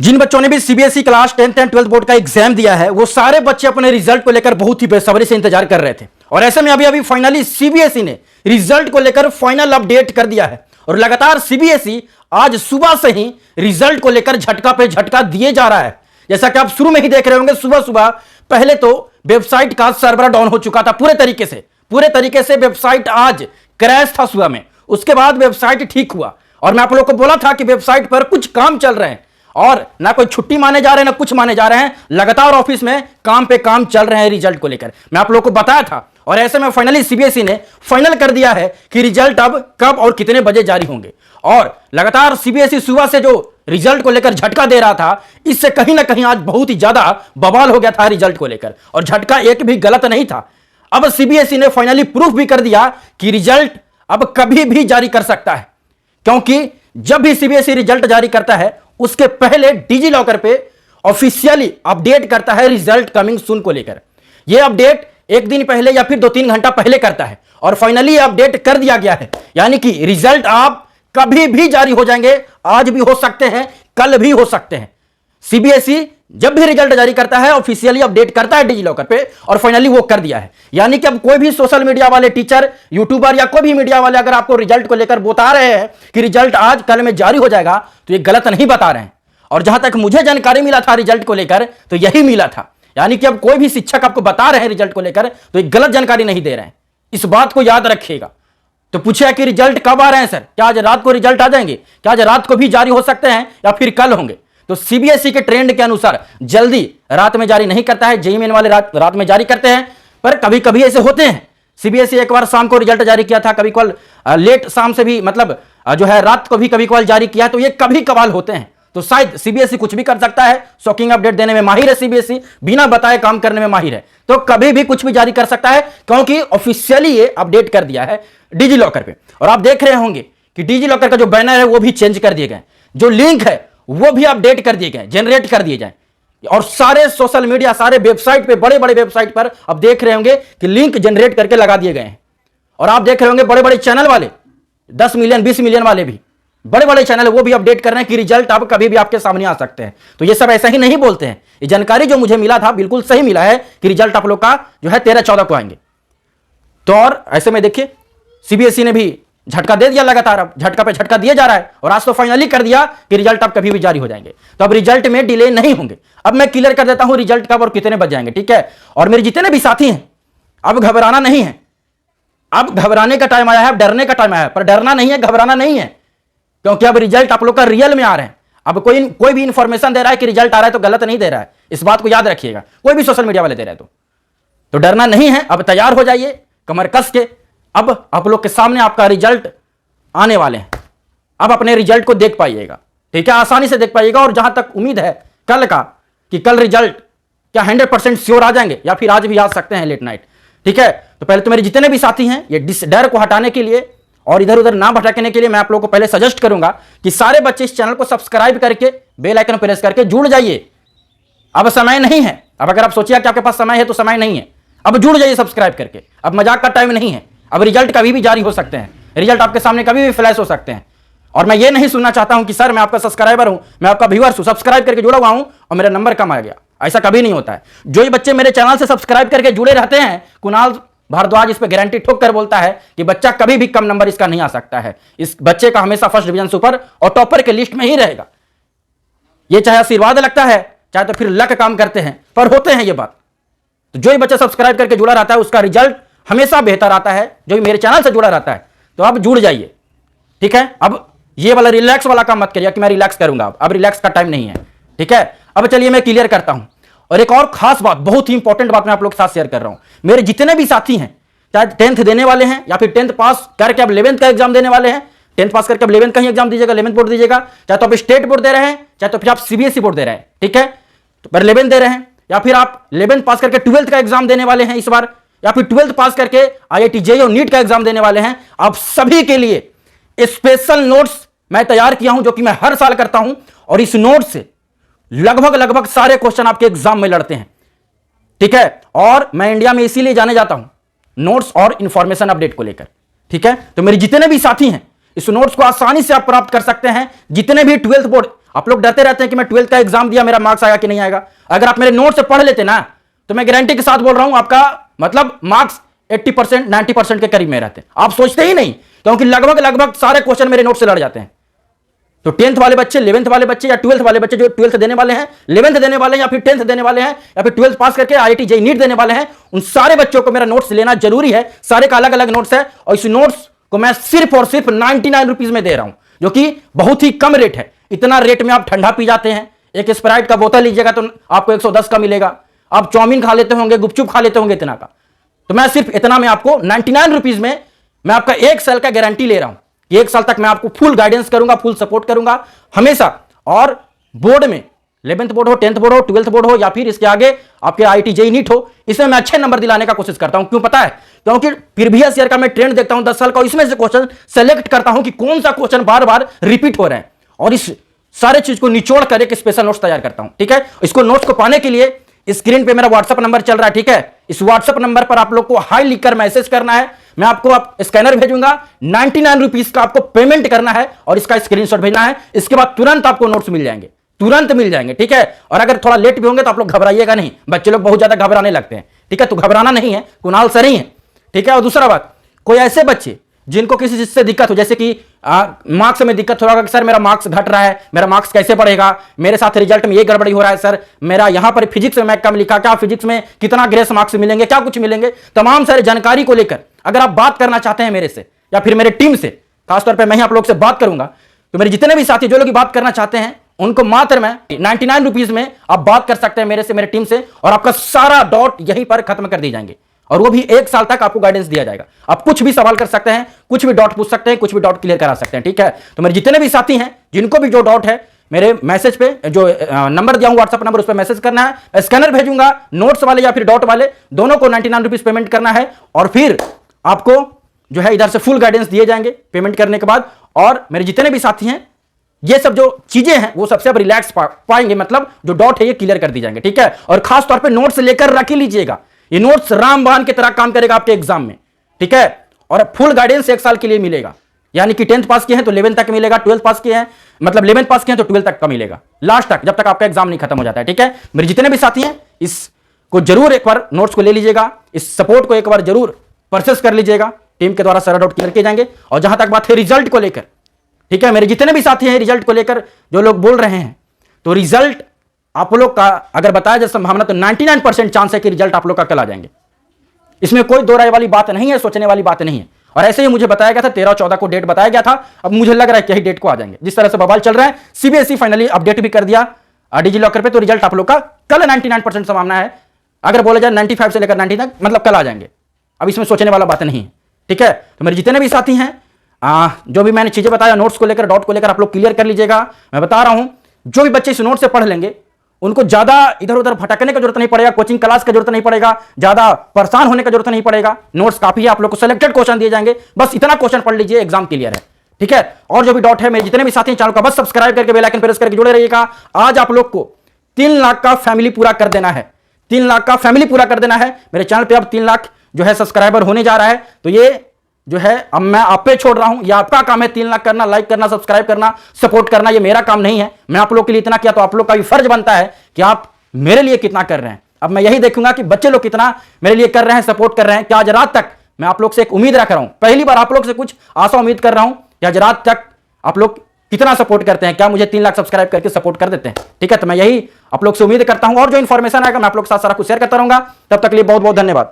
जिन बच्चों ने भी CBSE class 10th and 12th board का एग्जाम दिया है वो सारे बच्चे अपने रिजल्ट को लेकर बहुत ही बेसब्री से इंतजार कर रहे थे। और ऐसे में अभी फाइनली सीबीएसई ने रिजल्ट को लेकर फाइनल अपडेट कर दिया है और लगातार सीबीएसई आज सुबह से ही रिजल्ट को लेकर झटका पे झटका दिए जा रहा है। जैसा कि आप शुरू में ही देख रहे होंगे, सुबह सुबह पहले तो वेबसाइट का सर्वर डाउन हो चुका था पूरे तरीके से वेबसाइट आज क्रैश था सुबह में। उसके बाद वेबसाइट ठीक हुआ और मैं आप लोगों को बोला था कि वेबसाइट पर कुछ काम चल रहे हैं और ना कोई छुट्टी माने जा रहे हैं ना कुछ माने जा रहे हैं, लगातार ऑफिस में काम पे काम चल रहे हैं रिजल्ट को लेकर, मैं आप लोगों को बताया था। और ऐसे में फाइनली सीबीएसई ने फाइनल कर दिया है कि रिजल्ट अब कब और कितने बजे जारी होंगे। और लगातार सीबीएसई सुबह से जो रिजल्ट को लेकर झटका दे रहा था, इससे कहीं ना कहीं आज बहुत ही ज्यादा बवाल हो गया था रिजल्ट को लेकर और झटका एक भी गलत नहीं था। अब सीबीएसई ने फाइनली प्रूफ भी कर दिया कि रिजल्ट अब कभी भी जारी कर सकता है, क्योंकि जब भी सीबीएसई रिजल्ट जारी करता है उसके पहले डिजी लॉकर पे ऑफिशियली अपडेट करता है रिजल्ट कमिंग सून को लेकर। यह अपडेट एक दिन पहले या फिर 2-3 घंटा पहले करता है और फाइनली अपडेट कर दिया गया है, यानी कि रिजल्ट आप कभी भी जारी हो जाएंगे। आज भी हो सकते हैं, कल भी हो सकते हैं। सीबीएसई जब भी रिजल्ट जारी करता है ऑफिशियली अपडेट करता है डिजी लॉकर पे और फाइनली वो कर दिया है। यानी कि अब कोई भी सोशल मीडिया वाले टीचर, यूट्यूबर या कोई भी मीडिया वाले अगर आपको रिजल्ट को लेकर बता रहे हैं कि रिजल्ट आज कल में जारी हो जाएगा तो ये गलत नहीं बता रहे हैं। और जहां तक मुझे जानकारी मिला था रिजल्ट को लेकर तो यही मिला था, यानी कि अब कोई भी शिक्षक आपको बता रहे हैं रिजल्ट को लेकर तो ये गलत जानकारी नहीं दे रहे हैं। इस बात को याद रखिएगा। तो पूछे कि रिजल्ट कब आ रहे हैं सर, क्या आज रात को रिजल्ट आ जाएंगे, क्या आज रात को भी जारी हो सकते हैं या फिर कल होंगे? तो सीबीएसई के ट्रेंड के अनुसार जल्दी रात में जारी नहीं करता है, जेईई मेन वाले रात में जारी करते हैं, पर कभी कभी ऐसे होते हैं। सीबीएसई एक बार शाम को रिजल्ट जारी किया था, कभी कभार लेट शाम से भी मतलब जो है रात को भी कभी कभार जारी किया, तो ये कभी कभार होते हैं। तो शायद सीबीएसई कुछ भी कर सकता है। शॉकिंग अपडेट देने में माहिर है सीबीएसई, बिना बताए काम करने में माहिर है, तो कभी भी कुछ भी जारी कर सकता है क्योंकि ऑफिशियली ये अपडेट कर दिया है डिजी लॉकर पे। और आप देख रहे होंगे कि डिजी लॉकर का जो बैनर है वो भी चेंज कर दिए गए, जो लिंक है वो भी अपडेट कर दिए गए, जनरेट कर दिए जाए। और सारे सोशल मीडिया, सारे वेबसाइट पे, बड़े बड़े वेबसाइट पर अब देख रहे होंगे कि लिंक जनरेट करके लगा दिए गए हैं। और आप देख रहे होंगे बड़े बड़े चैनल वाले, 10 मिलियन 20 मिलियन वाले भी, बड़े बड़े चैनल वो भी अपडेट कर रहे हैं कि रिजल्ट अब कभी भी आपके सामने आ सकते हैं। तो ये सब ऐसा ही नहीं बोलते हैं, ये जानकारी जो मुझे मिला था बिल्कुल सही मिला है कि रिजल्ट आप लोग का जो है 13-14 को आएंगे। तो और ऐसे में देखिए सीबीएसई ने भी झटका दे दिया, लगातार अब झटका पे झटका दिया जा रहा है और आज तो फाइनली कर दिया कि रिजल्ट अब कभी भी जारी हो जाएंगे। तो अब रिजल्ट में डिले नहीं होंगे। अब मैं क्लियर कर देता हूं रिजल्ट कब और कितने बज जाएंगे, ठीक है? और मेरे जितने भी साथी हैं अब घबराना नहीं है, अब घबराने का टाइम आया है, अब डरने का टाइम आया है, पर डरना नहीं है, घबराना नहीं है, क्योंकि अब रिजल्ट आप लोग का रियल में आ रहे हैं। अब कोई भी इंफॉर्मेशन दे रहा है कि रिजल्ट आ रहा है तो गलत नहीं दे रहा है, इस बात को याद रखिएगा। कोई भी सोशल मीडिया वाले दे रहे हैं तो डरना नहीं है। अब तैयार हो जाइए कमर कस के, अब आप लोग के सामने आपका रिजल्ट आने वाले हैं। अब अपने रिजल्ट को देख पाइएगा, ठीक है? आसानी से देख पाइएगा। और जहां तक उम्मीद है कल का कि कल रिजल्ट क्या 100% श्योर आ जाएंगे या फिर आज भी आ सकते हैं लेट नाइट, ठीक है? तो पहले तो मेरे जितने भी साथी हैं ये डर को हटाने के लिए और इधर उधर ना भटकने के लिए मैं आप लोगों को पहले सजेस्ट करूंगा कि सारे बच्चे इस चैनल को सब्सक्राइब करके बेल आइकन प्रेस करके जुड़ जाइए। अब समय नहीं है, अब अगर आप सोचिए कि आपके पास समय है तो समय नहीं है, अब जुड़ जाइए सब्सक्राइब करके। अब मजाक का टाइम नहीं है, अब रिजल्ट कभी भी जारी हो सकते हैं, रिजल्ट आपके सामने कभी भी फ्लैश हो सकते हैं। और मैं ये नहीं सुनना चाहता हूं कि सर मैं आपका सब्सक्राइबर हूं, मैं आपका व्यूअर्स हूं, सब्सक्राइब करके जुड़ा हुआ हूं और मेरा नंबर कम आ गया, ऐसा कभी नहीं होता है। जो ये बच्चे मेरे चैनल से सब्सक्राइब करके जुड़े रहते हैं, कुणाल भारद्वाज इस पे गारंटी ठोक कर बोलता है कि बच्चा कभी भी कम नंबर इसका नहीं आ सकता है। इस बच्चे का हमेशा फर्स्ट डिवीजन से ऊपर और टॉपर के लिस्ट में ही रहेगा। ये चाहे आशीर्वाद लगता है चाहे तो फिर लक काम करते हैं, पर होते हैं ये बात। तो जो ये बच्चा सब्सक्राइब करके जुड़ा रहता है उसका रिजल्ट हमेशा बेहतर आता है, जो मेरे चैनल से जुड़ा रहता है। तो अब जुड़ जाइए, ठीक है? अब ये वाला रिलैक्स वाला काम मत करिए कि मैं रिलैक्स करूंगा, अब रिलैक्स का टाइम नहीं है, ठीक है? अब चलिए मैं क्लियर करता हूं। और एक और खास बात, बहुत ही इंपॉर्टेंट बात मैं आप लोग के साथ शेयर कर रहा हूं। मेरे जितने भी साथी हैं, चाहे 10th देने वाले हैं या फिर 10th पास करके अब 11th का एग्जाम देने वाले हैं, 10th पास करके अब 11th का ही एग्जाम दीजिएगा, 11th बोर्ड दीजिएगा, चाहे तो आप स्टेट बोर्ड दे रहे हैं चाहे तो फिर आप सीबीएसई बोर्ड दे रहे हैं, ठीक है? तो पर 11th दे रहे हैं या फिर आप 11th पास करके 12th का एग्जाम देने वाले हैं इस बार, या फिर 12th पास करके आईआईटी जेईई और नीट का एग्जाम देने वाले हैं, आप सभी के लिए स्पेशल नोट्स मैं तैयार किया हूं, जो कि मैं हर साल करता हूं। और इस नोट से लगभग सारे क्वेश्चन आपके एग्जाम में लड़ते हैं, ठीक है? और मैं इंडिया में इसीलिए जाने जाता हूं नोट्स और इंफॉर्मेशन अपडेट को लेकर, ठीक है? तो मेरे जितने भी साथी हैं इस नोट्स को आसानी से आप प्राप्त कर सकते हैं। जितने भी 12th बोर्ड, आप लोग डरते रहते हैं कि मैं 12th का एग्जाम दिया, मेरा मार्क्स आएगा कि नहीं आएगा। अगर आप मेरे नोट से पढ़ लेते ना, तो मैं गारंटी के साथ बोल रहा हूं आपका मतलब मार्क्स 80% 90% के करीब में रहते। आप सोचते ही नहीं, क्योंकि लगभग सारे क्वेश्चन मेरे नोट से लड़ जाते हैं। तो 10th वाले बच्चे, 11th वाले बच्चे या 12th वाले बच्चे जो 12th देने वाले हैं, 11th देने वाले हैं या फिर 10th देने वाले हैं या फिर 12th पास करके IIT JEE नीट देने वाले हैं, उन सारे बच्चों को मेरा नोट्स लेना जरूरी है। सारे का अलग अलग नोट्स है और इस नोट्स को मैं सिर्फ और सिर्फ 99 रुपीज में दे रहा हूं, जो कि बहुत ही कम रेट है। इतना रेट में आप ठंडा पी जाते हैं, एक स्प्राइट का बोतल लीजिएगा तो आपको 110 का मिलेगा। आप चाउमीन खा लेते होंगे, गुपचुप खा लेते होंगे इतना का। तो मैं सिर्फ इतना में आपको 99 रुपीज में मैं आपका 1 साल का गारंटी ले रहा हूं। 1 साल तक मैं आपको फुल गाइडेंस करूंगा, फुल सपोर्ट करूंगा हमेशा। और बोर्ड में 11th बोर्ड हो, 10th बोर्ड हो, 12th बोर्ड हो या फिर इसके आगे आपके IIT JEE नीट हो, इसमें मैं अच्छे नंबर दिलाने का कोशिश करता हूं। क्यों पता है? क्योंकि प्रीवियस ईयर का मैं ट्रेंड देखता हूं 10 साल का, इसमें से क्वेश्चन सेलेक्ट करता हूं कि कौन सा क्वेश्चन बार बार रिपीट हो रहे हैं और इस सारे चीज को निचोड़ कर एक स्पेशल नोट्स तैयार करता हूं। ठीक है, इसको नोट्स को पाने के लिए स्क्रीन पे मेरा व्हाट्सएप नंबर चल रहा है। ठीक है, इस व्हाट्सएप नंबर पर आप लोग को हाई लिखकर मैसेज करना है। मैं आपको आप स्कैनर भेजूंगा, 99 रुपीज का आपको पेमेंट करना है और इसका स्क्रीनशॉट भेजना है। इसके बाद तुरंत आपको नोट्स मिल जाएंगे, तुरंत मिल जाएंगे। ठीक है, और अगर थोड़ा लेट भी होंगे तो आप लोग घबराइएगा नहीं। बच्चे लोग बहुत ज्यादा घबराने लगते हैं। ठीक है, तो घबराना नहीं है, कुणाल सर ही है। ठीक है, और दूसरा बात, कोई ऐसे बच्चे जिनको किसी चीज से दिक्कत हो, जैसे कि मार्क्स में दिक्कत हो रहा है, सर मेरा मार्क्स घट रहा है, मेरा मार्क्स कैसे बढ़ेगा, मेरे साथ रिजल्ट में ये गड़बड़ी हो रहा है, सर मेरा यहां पर फिजिक्स में मैं कम लिखा, क्या फिजिक्स में कितना ग्रेस मार्क्स मिलेंगे, क्या कुछ मिलेंगे, तमाम सारी जानकारी को लेकर अगर आप बात करना चाहते हैं मेरे से या फिर मेरे टीम से, खासतौर पर मैं ही आप लोग से बात करूंगा, तो मेरे जितने भी साथी जो लोग बात करना चाहते हैं उनको मात्र मैं 99 रुपीज में आप बात कर सकते हैं मेरे से, मेरे टीम से, और आपका सारा डाउट यहीं पर खत्म कर दी जाएंगे। और वो भी 1 साल तक आपको गाइडेंस दिया जाएगा। आप कुछ भी सवाल कर सकते हैं, कुछ भी डाउट पूछ सकते हैं, कुछ भी डाउट क्लियर करा सकते हैं। ठीक है, तो मेरे जितने भी साथी हैं जिनको भी जो डाउट है, मेरे मैसेज पे जो नंबर दिया हूं व्हाट्सएप नंबर, उस पर मैसेज करना है। स्कैनर भेजूंगा, नोट्स वाले या फिर डाउट वाले दोनों को 99 रुपीज पेमेंट करना है और फिर आपको जो है इधर से फुल गाइडेंस दिए जाएंगे पेमेंट करने के बाद। और मेरे जितने भी साथी हैं, ये सब जो चीजें हैं वो सबसे अब रिलैक्स पाएंगे, मतलब जो डाउट है ये क्लियर कर दी जाएंगे। ठीक है, और खास तौर पे नोट्स लेकर रख ही लीजिएगा, ये नोट्स रामबाण की तरह काम करेगा आपके एग्जाम में। ठीक है, और फुल गाइडेंस 1 साल के लिए मिलेगा, यानी कि 10th पास किए हैं तो 11th तक मिलेगा, 12th पास किए हैं मतलब 11th पास किए हैं तो 12th तक का मिलेगा, लास्ट तक, जब तक आपका एग्जाम नहीं खत्म हो जाता है। ठीक है, मेरे जितने भी साथी हैं इसको जरूर एक बार नोट्स को ले लीजिएगा, इस सपोर्ट को एक बार जरूर परचेस कर लीजिएगा, टीम के द्वारा सारा डाउट क्लियर किए जाएंगे। और जहां तक बात है रिजल्ट को लेकर, ठीक है, मेरे जितने भी साथी हैं रिजल्ट को लेकर जो लोग बोल रहे हैं, तो रिजल्ट आप लोग का अगर बताया जाए संभावना तो 99% चांस है कि रिजल्ट आप लोग का कल आ जाएंगे। इसमें कोई दो राय वाली बात नहीं है, सोचने वाली बात नहीं है। और ऐसे ही मुझे बताया गया था 13-14 को डेट बताया गया था, अब मुझे लग रहा है कि यही डेट को आ जाएंगे। जिस तरह से बवाल चल रहा है, सीबीएसई फाइनली अपडेट भी कर दिया डिजी लॉकर पे, तो रिजल्ट आप लोग का कल 99% संभावना है। अगर बोला जाए 95 से लेकर 90 तक, मतलब कल आ जाएंगे। अब इसमें सोचने वाला बात नहीं है। ठीक है, तो मेरे जितने भी साथी हैं जो भी मैंने चीजें बताया नोट्स को लेकर, डाउट को लेकर, आप लोग क्लियर कर लीजिएगा। मैं बता रहा हूं जो भी बच्चे इस नोट से पढ़ लेंगे उनको ज्यादा इधर उधर भटकने की जरूरत नहीं पड़ेगा, कोचिंग क्लास की जरूरत नहीं पड़ेगा, ज्यादा परेशान होने की जरूरत नहीं पड़ेगा। नोट्स काफी है, आप लोग को सिलेक्टेड क्वेश्चन दिए जाएंगे, बस इतना क्वेश्चन पढ़ लीजिए, एग्जाम क्लियर है। ठीक है, और जो भी डाउट है मेरे जितने भी साथी चैनल का बस सब्सक्राइब करके बेल आइकन प्रेस करके जुड़े रहिएगा। आज आप लोग को 3 लाख का फैमिली पूरा कर देना है, 3 लाख का फैमिली पूरा कर देना है। मेरे चैनल पे अब 3 लाख जो है सब्सक्राइबर होने जा रहा है, तो ये जो है अब मैं आप पे छोड़ रहा हूं, ये आपका काम है 3 लाख करना, लाइक करना, सब्सक्राइब करना, सपोर्ट करना, ये मेरा काम नहीं है। मैं आप लोग के लिए इतना किया तो आप लोग का भी फर्ज बनता है कि आप मेरे लिए कितना कर रहे हैं। अब मैं यही देखूंगा कि बच्चे लोग कितना मेरे लिए कर रहे हैं, सपोर्ट कर रहे हैं। क्या आज रात तक मैं आप लोग से एक उम्मीद रख रहा हूं, पहली बार आप लोग से कुछ आशा उम्मीद कर रहा हूं कि आज रात तक आप लोग कितना सपोर्ट करते हैं, क्या मुझे 3 लाख सब्सक्राइब करके सपोर्ट कर देते हैं। ठीक है, तो मैं यही आप लोग से उम्मीद करता हूं और जो इन्फॉर्मेशन आएगा मैं आप लोग के साथ सारा कुछ शेयर करता रहूंगा। तब तक के लिए बहुत बहुत धन्यवाद।